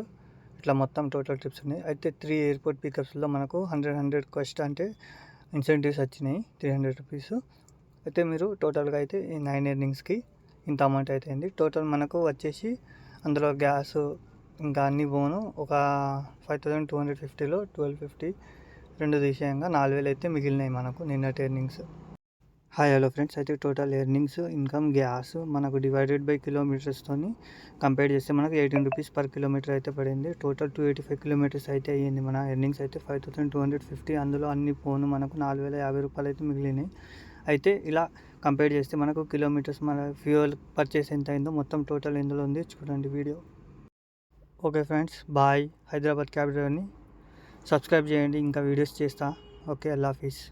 ఇట్లా మొత్తం టోటల్ ట్రిప్స్ ఉన్నాయి. అయితే 3 ఎయిర్పోర్ట్ పికప్స్లో మనకు 100 క్వెస్ట్ అంటే ఇన్సెంటివ్స్ వచ్చినాయి 300 రూపీస్. అయితే మీరు టోటల్గా అయితే ఈ 9 ఎర్నింగ్స్కి ఇంత అమౌంట్ అయితే అయింది. టోటల్ మనకు వచ్చేసి అందులో గ్యాస్ ఇంకా అన్ని పోను ఒక 5,250లో 1,250 రెండు తీసేయంగా 4,000 అయితే మిగిలినాయి మనకు నిన్నటి ఎర్నింగ్స్. హాయ్ హలో ఫ్రెండ్స్, అయితే టోటల్ ఎర్నింగ్స్, ఇన్కమ్, గ్యాస్ మనకు డివైడెడ్ బై కిలోమీటర్స్తో కంపేర్ చేస్తే మనకు 18 రూపీస్ పర్ కిలోమీటర్ అయితే పడింది. టోటల్ 285 కిలోమీటర్స్ అయితే అయ్యింది. మన ఎర్నింగ్స్ అయితే 5,250. అందులో అన్ని పోను మనకు 4,050 రూపాయలు అయితే మిగిలినాయి. అయితే ఇలా కంపేర్ చేస్తే మనకు కిలోమీటర్స్, మన ఫ్యూయల్ పర్చేస్ ఎంత అయిందో మొత్తం టోటల్ ఇందులో ఉంది, చూడండి video. Okay friends, bye. Hyderabad cab డ్రైవర్ని సబ్స్క్రైబ్ చేయండి, ఇంకా వీడియోస్ చేస్తా. ఓకే, అల్లా హాఫీస్.